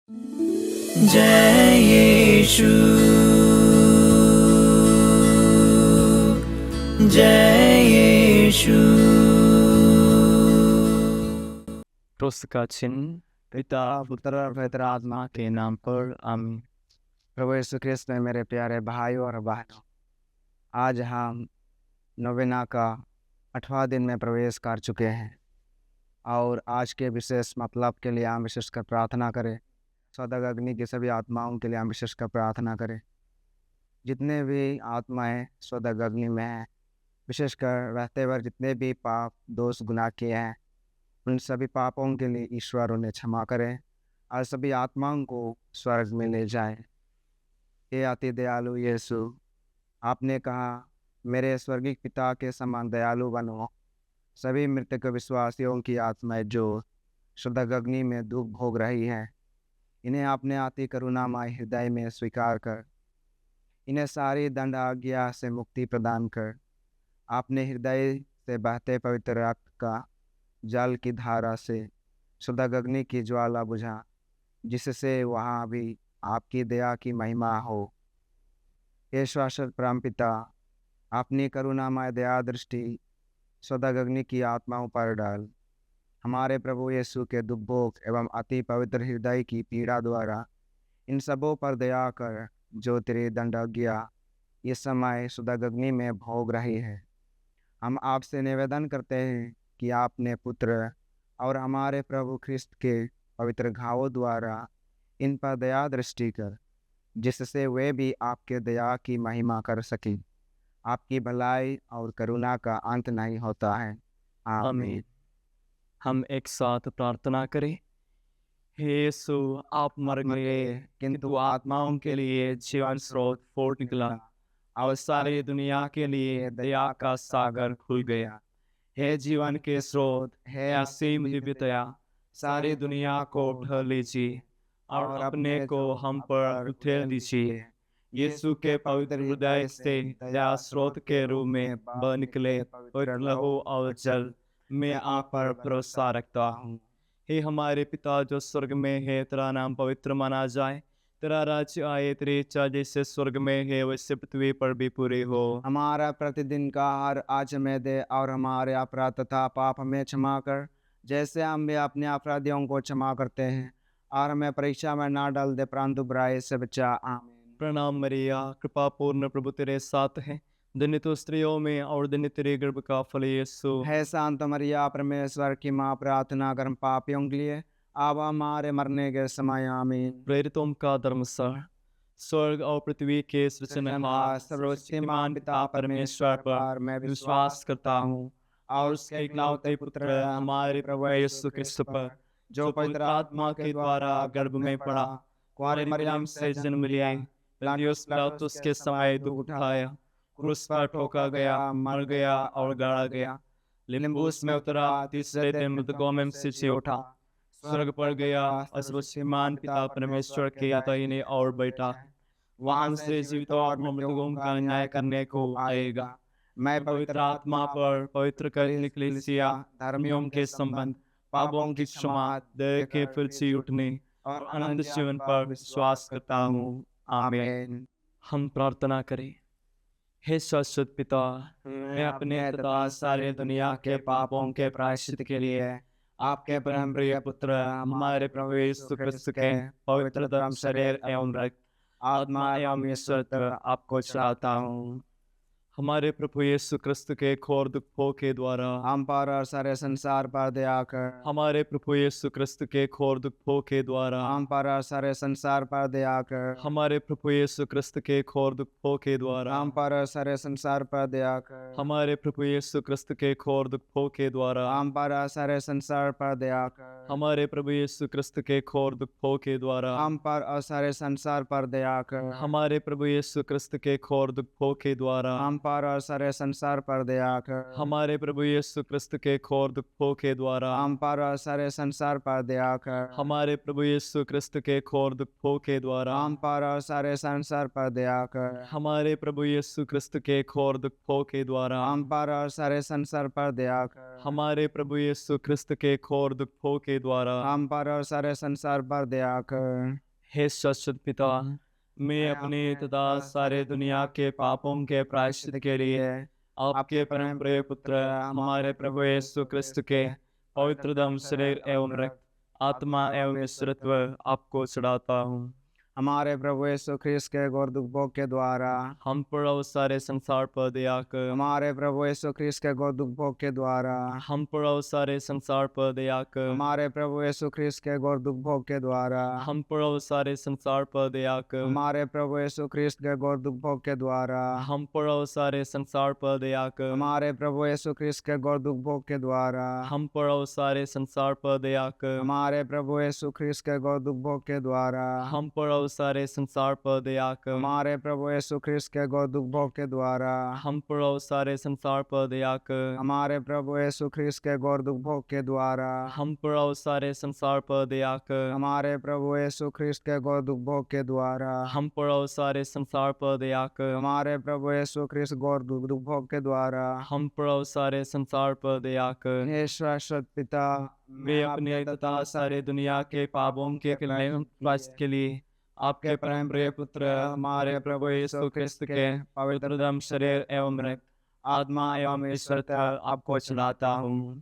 जय यीशु, जय यीशु। क्रूस का चिन्ह। पिता, पुत्र और पवित्र आत्मा के नाम पर आमीन। प्रभु यीशु ख्रिस्त में मेरे प्यारे भाइयों और बहनों, आज हम नोवेना का 8वां दिन में प्रवेश कर चुके हैं और आज के विशेष मतलब के लिए हम विशेषकर प्रार्थना करें। सौदग अग्नि की सभी आत्माओं के लिए हम विशेषकर प्रार्थना करें। जितने भी आत्माएं सौदग अग्नि में हैं, विशेषकर रहते हुए जितने भी पाप दोष गुनाह किए हैं, उन सभी पापों के लिए ईश्वर उन्हें क्षमा करें और सभी आत्माओं को स्वर्ग में ले जाए। हे अति दयालु यीशु, आपने कहा मेरे स्वर्गीय पिता के समान दयालु बनो। सभी मृतक विश्वासियों की आत्माएं जो शुद्ध अग्नि में दुख भोग रही हैं, इन्हें आपने अति करुणामय हृदय में स्वीकार कर इन्हें सारी दंड आज्ञा से मुक्ति प्रदान कर आपने हृदय से बहते पवित्र रक्त का जल की धारा से शुद्ध अग्नि की ज्वाला बुझा, जिससे वहाँ भी आपकी दया की महिमा हो। हे शाश्वत परमपिता, अपनी करुणामय दया दृष्टि शुद्ध अग्नि की आत्माओं पर डाल। हमारे प्रभु यीशु के दुर्भोग एवं अति पवित्र हृदय की पीड़ा द्वारा इन सबों पर दया कर, जो तेरी दंडाज्ञा इस समय शुद्ध अग्नि में भोग रही है। हम आपसे निवेदन करते हैं कि आपने पुत्र और हमारे प्रभु ख्रिस्त के पवित्र घावों द्वारा इन पर दया दृष्टि कर, जिससे वे भी आपके दया की महिमा कर सकें। आपकी भलाई और करुणा का अंत नहीं होता है। आमीन। हम एक साथ प्रार्थना करें। हे यीशु, आप मर गए किंतु आत्माओं के लिए जीवन स्रोत फूट निकला और सारी दुनिया के लिए दया का सागर खुल गया। हे जीवन के स्रोत, हे असीम दिव्यता, सारी दुनिया को ढो लीजिए और अपने को हम पर उठेल दीजिए। यीशु के पवित्र हृदय से दया स्रोत के रूप में बह निकले और लहू और जल मैं आप पर भरोसा रखता हूँ। हे हमारे पिता जो स्वर्ग में है, तेरा नाम पवित्र माना जाए। तेरा राज्य आए, तेरी इच्छा जैसे स्वर्ग में है वैसे पृथ्वी पर भी पूरी हो। हमारा प्रतिदिन का आहार आज हमें दे और हमारे अपराध तथा पाप हमें क्षमा कर, जैसे हम भी अपने अपराधियों को क्षमा करते हैं, और हमें परीक्षा में ना डाल दे परंतु बुराई से बचा। आमीन। प्रणाम मरिया, कृपा पूर्ण प्रभु तेरे साथ है। धन्य तो स्त्रियों में और धन्य तेरे गर्भ का फल यीशु। है शांत मरिया, परमेश्वर की माँ, प्रार्थना कर हम पापियों के लिए अब हमारे मरने के समय। आमीन। प्रेरितों का धर्मसार। स्वर्ग और पृथ्वी के सृजनहार सर्वशक्तिमान पिता परमेश्वर पर मैं विश्वास करता हूँ और उसके इकलौते पुत्र हमारे प्रभु यीशु क्रिस्त पर, जो पवित्र आत्मा के द्वारा गर्भ में पड़ा, कुंवारी मरियम से जन्म लिया, पिलातुस पिलातुस के समय दुख उठाया, क्रूस पर ठोका गया, मर गया और गाड़ा गया, लिम्बुस में उतरा, तीसरे दिन मृतकों में से जी उठा, स्वर्ग पर गया, सर्वशक्तिमान पिता परमेश्वर के दाहिने और बैठा, वहां से जीवितों और मृतकों का न्याय करने को आएगा। मैं पवित्र आत्मा पर, पवित्र करने के लिए सिया, धर्मियों के संबंध, पापों की क्षमा, दया के फिर से उठने और अनंत जीवन पर विश्वास करता हूँ। आमीन। हम प्रार्थना करें। हे शाश्वत पिता, मैं अपने तथा सारे दुनिया के पापों के प्रायश्चित के लिए आपके परम प्रिय पुत्र हमारे प्रभु यीशु क्रिस्त के पवित्र धर्म शरीर एवं रक्त, आत्मा एवं ईश्वर तक आपको चाहता हूँ। हमारे प्रभु यीशु क्रिस्त के घोर दुखों के द्वारा हम पर और सारे संसार पर दया कर। हमारे प्रभु यीशु क्रिस्त के घोर दुखों के द्वारा हम पर और सारे संसार पर दया कर। हमारे प्रभु यीशु क्रिस्त के घोर दुखों के द्वारा हम पर और सारे संसार पर दया कर। हमारे प्रभु यीशु क्रिस्त के घोर दुखों के द्वारा हम पर और सारे संसार पर दया कर। हमारे प्रभु यीशु क्रिस्त के घोर दुखों के द्वारा हम पर और सारे संसार पर दया कर। हमारे प्रभु यीशु क्रिस्त के घोर दुखों के द्वारा हम पर और सारे संसार पर दया कर। हमारे प्रभु यीशु क्रिस्त के घोर दुखों के द्वारा हम पर और सारे संसार पर दया कर। हमारे प्रभु यीशु क्रिस्त के घोर दुखों के द्वारा हम पर और सारे संसार पर दया कर। हमारे प्रभु यीशु क्रिस्त के घोर दुखों के द्वारा हम पर और सारे संसार पर दया कर। हमारे प्रभु यीशु क्रिस्त के घोर दुखों के द्वारा हम पर और सारे संसार पर दया कर। हे शाश्वत पिता, मैं अपने तथा सारे दुनिया के पापों के प्रायश्चित के लिए आपके परम प्रिय पुत्र हमारे प्रभु यीशु क्रिस्त के पवित्र दम शरीर एवं रक्त आत्मा एवं ईश्वरत्व आपको चढ़ाता हूँ। हमारे प्रभु यीशु ख्रिस्त के घोर दुखों के द्वारा हम पर और सारे संसार पर दया कर। हमारे प्रभु यीशु ख्रिस्त के घोर दुखों के द्वारा हम पर और सारे संसार पर दया कर। हमारे प्रभु यीशु ख्रिस्त के घोर दुखों के द्वारा हम पर और सारे संसार पर दया कर। हमारे प्रभु यीशु ख्रिस्त के घोर दुखों के द्वारा हम पर और सारे संसार पर दया कर। हमारे प्रभु यीशु ख्रिस्त के घोर दुखों के द्वारा हम पर और सारे संसार पर दया कर। हमारे प्रभु यीशु ख्रिस्त के घोर दुखों के द्वारा हम पर और सारे संसार पर दया कर। हमारे प्रभु यीशु ख्रिस्त के घोर दुखों के द्वारा हम पर और सारे संसार पर दया कर। हमारे प्रभु यीशु ख्रिस्त के घोर दुखों के द्वारा हम पर और सारे संसार पर दया कर। हमारे प्रभु यीशु ख्रिस्त के घोर दुखों के द्वारा हम पर और सारे संसार पर दया कर। हमारे प्रभु यीशु ख्रिस्त घोर दुखों के द्वारा हम पर और सारे संसार पर दया कर। हे शाश्वत पिता, वे अपने तथा सारे दुनिया के पापों के कल्याण प्रायश्चित के लिए आपके परम प्रिय पुत्र हमारे प्रभु यीशु क्रिस्त के पवित्र दम शरीर एवं रक्त आत्मा एवं ईश्वरत्व आपको चढ़ाता हूँ।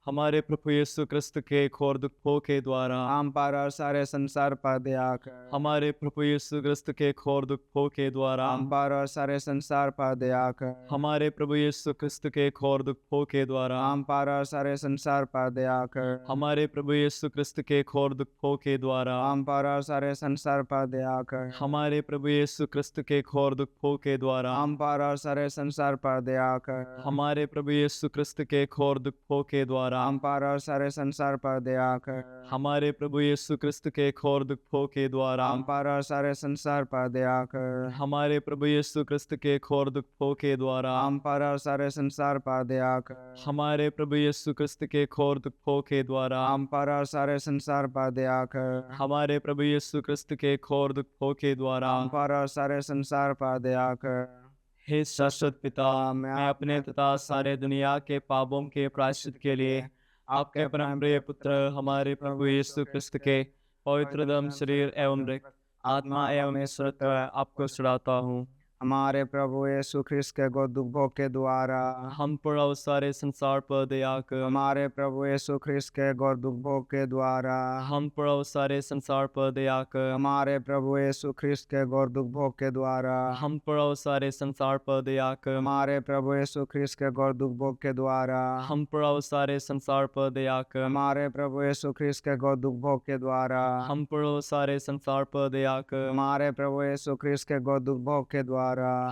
हमारे प्रभु यीशु क्रिस्त के घोर दुखों के द्वारा हम पर और सारे संसार पर दया कर। हमारे प्रभु यीशु क्रिस्त के घोर दुखों के द्वारा हम पर और सारे संसार पर दया कर। हमारे प्रभु यीशु क्रिस्त के घोर दुखों के द्वारा हम पर और सारे संसार पर दया कर। हमारे प्रभु यीशु क्रिस्त के घोर दुखों के द्वारा हम पर और सारे संसार पर दया कर। हमारे प्रभु यीशु क्रिस्त के घोर दुखों के द्वारा हम पर और सारे संसार पर दया कर। हमारे प्रभु यीशु क्रिस्त के घोर दुखों के द्वारा हम पर और सारे संसार पर दया कर। हमारे प्रभु यीशु क्रिस्त के घोर दुखों के द्वारा हम पर और सारे संसार पर दया कर। हमारे प्रभु यीशु क्रिस्त के घोर दुखों के द्वारा हम पर और सारे संसार पर दया कर। हमारे प्रभु यीशु क्रिस्त के घोर दुखों के द्वारा हम पर और सारे संसार पर दया कर। हमारे प्रभु यीशु क्रिस्त के घोर दुखों के द्वारा हम पर और सारे संसार पर दया कर। हे शाश्वत पिता, मैं अपने तथा सारे दुनिया के पापों के प्रायश्चित के लिए आपके परम प्रिय पुत्र हमारे प्रभु यीशु क्रिस्त के पवित्र दम शरीर एवं रक्त आत्मा एवं ईश्वरत्व आपको चढ़ाता हूँ। हमारे प्रभु यीशु ख्रिस्त के घोर दुखों के द्वारा हम पर और सारे संसार पर दया कर। हमारे प्रभु यीशु ख्रिस्त के घोर दुखों के द्वारा हम पर और सारे संसार पर दया कर। हमारे प्रभु यीशु ख्रिस्त के घोर दुखों के द्वारा हम पर और सारे संसार पर दया कर। हमारे प्रभु यीशु ख्रिस्त के घोर दुखों के द्वारा हम पर और सारे संसार पर दया कर। हमारे प्रभु यीशु ख्रिस्त के घोर दुखों के द्वारा हम पर और सारे संसार पर दया कर। हमारे प्रभु यीशु ख्रिस्त के घोर दुखों के द्वारा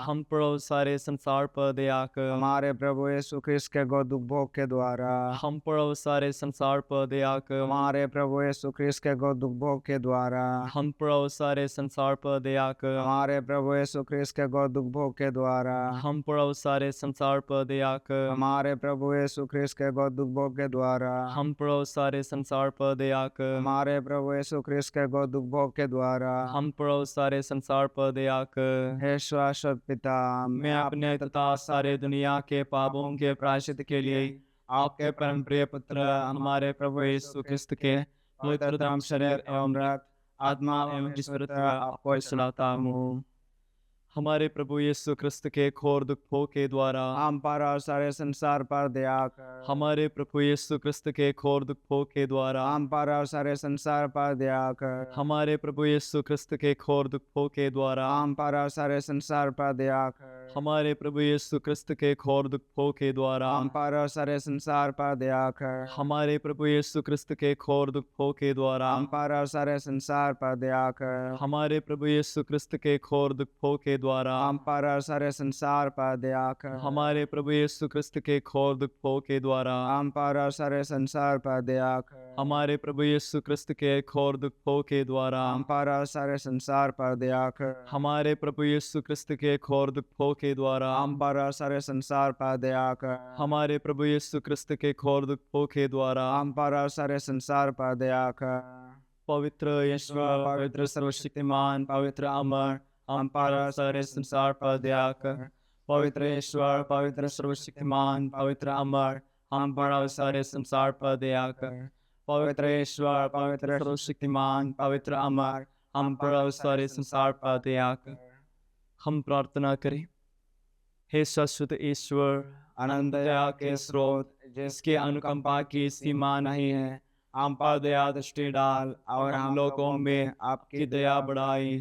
हम पर और सारे संसार पर दया कर। हमारे प्रभु यीशु ख्रिस्त के घोर दुखों के द्वारा हम पर और सारे संसार पर दया कर। हमारे प्रभु यीशु ख्रिस्त के घोर दुखों के द्वारा हम पर और सारे संसार पर दया कर। हमारे प्रभु यीशु ख्रिस्त के घोर दुखों के द्वारा हम पर और सारे संसार पर दया कर। हमारे प्रभु यीशु ख्रिस्त के घोर दुखों के द्वारा हम पर और सारे संसार पर दया कर। हमारे प्रभु यीशु ख्रिस्त के घोर दुखों के द्वारा हम पर और सारे संसार पर दया कर। हे शाश्वत पिता, मैं अपने तथा सारे दुनिया के पापों के प्रायश्चित के लिए आपके परम प्रिय पुत्र हमारे प्रभु यीशु क्रिस्त के पवित्र दम शरीर एवं रक्त आत्मा एवं ईश्वरत्व आपको चढ़ाता हूँ। हमारे प्रभु यीशु क्रिस्त के घोर दुखों के द्वारा हम पर और सारे संसार पर दया कर। हमारे प्रभु यीशु क्रिस्त के घोर दुखों के द्वारा हम पर और सारे संसार पर दया कर। हमारे प्रभु यीशु क्रिस्त के घोर दुखों के द्वारा हम पर और सारे संसार पर दया कर। हमारे प्रभु यीशु क्रिस्त के घोर दुखों के द्वारा हम पर और सारे संसार पर दया कर। हमारे प्रभु यीशु क्रिस्त के घोर दुखों के द्वारा हम पर और सारे संसार पर दया कर। हमारे प्रभु यीशु क्रिस्त के घोर दुखों के द्वारा हम पर और सारे संसार पर दया कर। हमारे प्रभु यीशु क्रिस्त के घोर दुखों के द्वारा हम पर और सारे संसार पर दया कर। हमारे प्रभु यीशु क्रिस्त के घोर दुखों के द्वारा हम पर और सारे संसार पर दया कर। हमारे प्रभु यीशु क्रिस्त के घोर दुखों के द्वारा हम पर और सारे संसार पर दया कर। हमारे प्रभु यीशु क्रिस्त के घोर दुखों के द्वारा हम पर और सारे संसार पर दया कर। पवित्र ईश्वर, पवित्र सर्वशक्तिमान, पवित्र अमर, हम पर और सारे संसार पर दया कर। पवित्र ईश्वर, पवित्र सर्वशक्तिमान, पवित्र अमर, हम पर और सारे संसार पर दया कर। पवित्र ईश्वर, पवित्र सर्वशक्तिमान, पवित्र अमर, हम पर और सारे संसार पर दया कर। हम प्रार्थना करें। हे शाश्वत ईश्वर, अनंत दया के स्रोत, जिसके अनुकंपा की सीमा नहीं है, हम पर दया दृष्टि डाल और हम लोगों में आपकी दया बढ़ाई।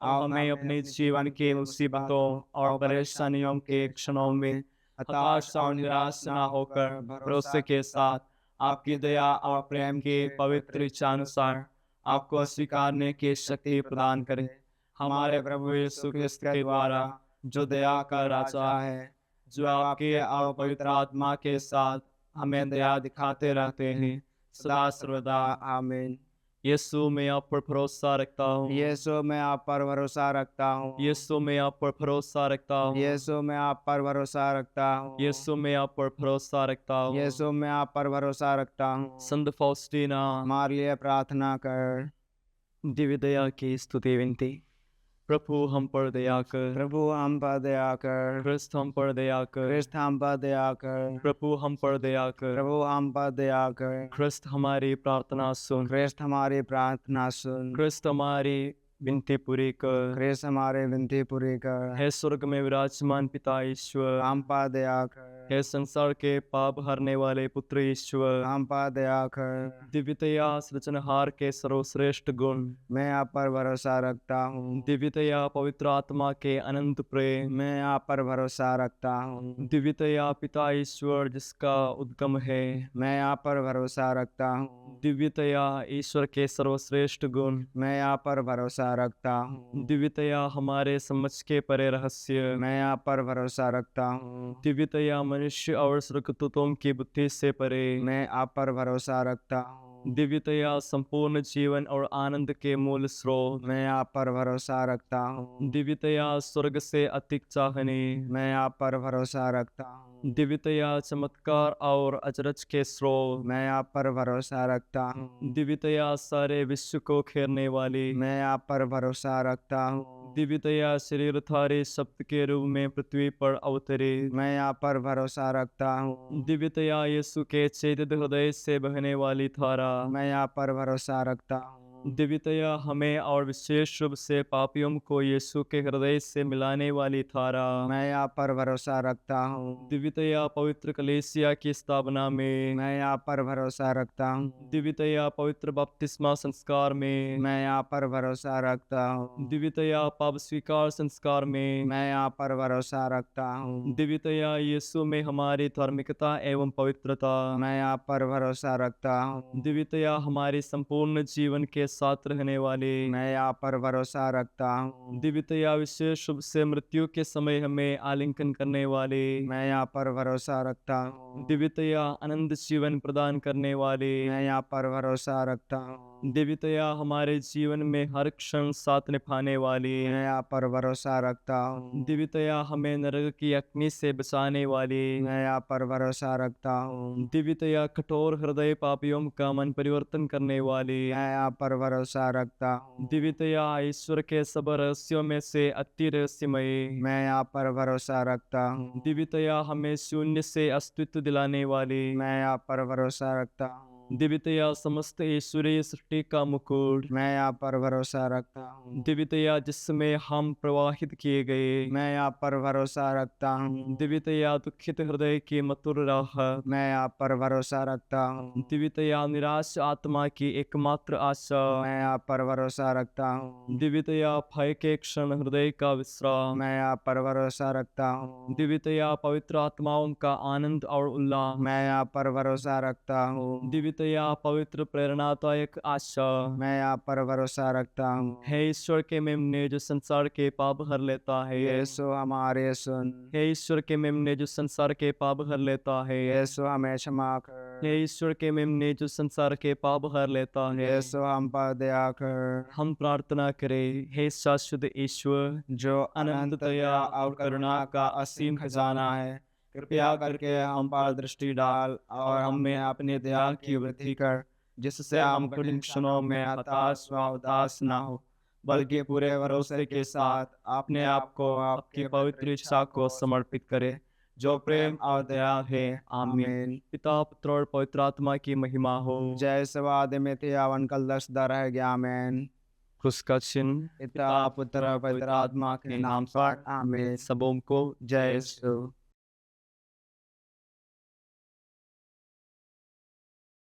अब हमें अपने जीवन की मुसीबतों और परेशानियों के क्षणों में हताश और निराश न होकर भरोसे के साथ आपकी दया और प्रेम के पवित्र इच्छानुसार आपको स्वीकारने की शक्ति प्रदान करें। हमारे प्रभु यीशु क्रिस्त के द्वारा जो दया का राजा है, जो आपके और पवित्र आत्मा के साथ हमें दया दिखाते रहते हैं सदा सर्वदा। आमीन। यीशु मैं आप पर भरोसा रखता हूँ। यीशु मैं आप पर भरोसा रखता हूँ। यीशु मैं आप पर भरोसा रखता हूँ। यीशु मैं आप पर भरोसा रखता हूँ। यीशु मैं आप पर भरोसा रखता हूँ। यीशु मैं आप पर भरोसा रखता हूँ। संत फौस्टीना, हमारे लिए प्रार्थना कर। दिव्य दया की स्तुति विनती। प्रभु हम पर दया कर। प्रभु हम पर दया कर। क्रिस्त हम पर दया कर। क्रिस्त हम पर दया कर। प्रभु हम पर दया कर। प्रभु हम पर दया कर। क्रिस्त हमारी प्रार्थना सुन। क्रिस्त हमारी प्रार्थना सुन। क्रिस्त हमारी विनती पूरी कर। क्रिस्त हमारे विनती पूरी कर। हे स्वर्ग में विराजमान पिता ईश्वर, हम पर दया कर। हे संसार के पाप हरने वाले पुत्र ईश्वर, हम पर दया कर। दिव्यतया सृजनहार के सर्वश्रेष्ठ गुण, मैं आप पर भरोसा रखता हूँ। दिव्यतया पवित्र आत्मा के अनंत प्रेम, मैं आप पर भरोसा रखता हूँ। दिव्यतया पिता ईश्वर जिसका उद्गम है, मैं आप पर भरोसा रखता हूँ। दिव्यतया ईश्वर के सर्वश्रेष्ठ गुण, मैं आप पर भरोसा रखता हूँ। दिव्यतया हमारे समझ के परे रहस्य, मैं आप पर भरोसा रखता हूँ। दिव्यतया मनुष्य और स्वर्गदूतों की बुद्धि से परे, मैं आप पर भरोसा रखता हूँ। दिव्यतया संपूर्ण जीवन और आनंद के मूल स्रोत, मैं आप पर भरोसा रखता हूँ। दिव्यतया स्वर्ग से अतिक चाहने, मैं आप पर भरोसा रखता हूँ। दिव्यतया चमत्कार और अचरज के स्रोत, मैं आप पर भरोसा रखता हूँ। दिव्यतया सारे विश्व को घेरने वाली, मैं आप पर भरोसा रखता हूँ। दिव्यतया शरीरधारी शब्द के रूप में पृथ्वी पर अवतरे, मैं आप पर भरोसा रखता हूँ। दिव्यतया यीशु के चेतित हृदय से बहने वाली धारा, मैं आप पर भरोसा रखता हूँ। दिव्यतया हमें और विशेष रूप से पापियों को यीशु के हृदय से मिलाने वाली धारा, मैं आप पर भरोसा रखता हूँ। दिव्यतया पवित्र कलीसिया की स्थापना में, मैं आप पर भरोसा रखता हूँ। दिव्यतया पवित्र बपतिस्मा संस्कार में, मैं आप पर भरोसा रखता हूँ। दिव्यतया पाप स्वीकार संस्कार में, मैं आप पर भरोसा रखता हूँ। दिव्यतया यीशु में हमारी धार्मिकता एवं पवित्रता, मैं आप पर भरोसा रखता हूँ। दिव्यतया हमारे संपूर्ण जीवन के साथ रहने वाले, मैं आप पर भरोसा रखता हूँ। दिव्यतया विशेष रूप से मृत्यु के समय हमें आलिंगन करने वाले, मैं आप पर भरोसा रखता हूँ। दिव्यतया अनंत जीवन प्रदान करने वाले, मैं आप पर भरोसा रखता हूँ। दिव्यतया हमारे जीवन में हर क्षण साथ निभाने वाली, मैं आप पर भरोसा रखता हूँ। दिव्यतया हमें नरक की अग्नि से बचाने वाली, मैं आप पर भरोसा रखता हूँ। दिव्यतया कठोर हृदय पापियों का मन परिवर्तन करने वाली, मैं आप पर भरोसा रखता हूँ। दिव्यतया ईश्वर के सब रहस्यों में से अति रहस्यमय, मैं आप पर भरोसा रखता हूँ। दिव्यतया हमें शून्य से अस्तित्व दिलाने वाली, मैं आप पर भरोसा रखता हूँ। दिव्यतया समस्त ईश्वरीय सृष्टि का मुकुट, मैं आप पर भरोसा रखता हूँ। दिव्यतया जिसमें हम प्रवाहित किए गए, मैं आप पर भरोसा रखता हूँ। दिव्यतया दुखित हृदय की मधुर राहत, मैं आप पर भरोसा रखता हूँ। दिव्यतया निराश आत्मा की एकमात्र आशा, मैं आप पर भरोसा रखता हूँ। दिव्यतया भय के क्षण हृदय का विश्राम, मैं आप पर भरोसा रखता हूँ। दिव्यतया पवित्र आत्माओं का आनंद और उल्लास, मैं आप पर भरोसा रखता हूँ। दिव्यतया दया पवित्र प्रेरणादायक आशा, मैं आप पर भरोसा रखता हूँ। हे ईश्वर के मेमने जो संसार के पाप हर लेता है, यीशु हमारे सुन। हे ईश्वर के मेमने जो संसार के पाप हर लेता है, यीशु हमें क्षमा कर। हे ईश्वर के मेमने जो संसार के पाप हर लेता है, यीशु हम पर दया कर। हम प्रार्थना करें। हे शाश्वत ईश्वर जो अनंत दया और करुणा का असीम खजाना है, कृपया करके हम पर दृष्टि डाल और हमें अपनी दया की वृद्धि कर, जिससे हम कठिन क्षणों में हताश व उदास न हो, बल्कि पूरे भरोसे के साथ अपने आप को आपकी पवित्र इच्छा को समर्पित करें, जो प्रेम और दया है। आमीन। पिता पुत्र और पवित्र आत्मा की महिमा हो। जैसे वादे में थे अवन कल दसदा रह गया। आमीन। क्रूस का चिन्ह पिता पुत्र पवित्र आत्मा के नाम पर आमीन। सबों को जय यीशु।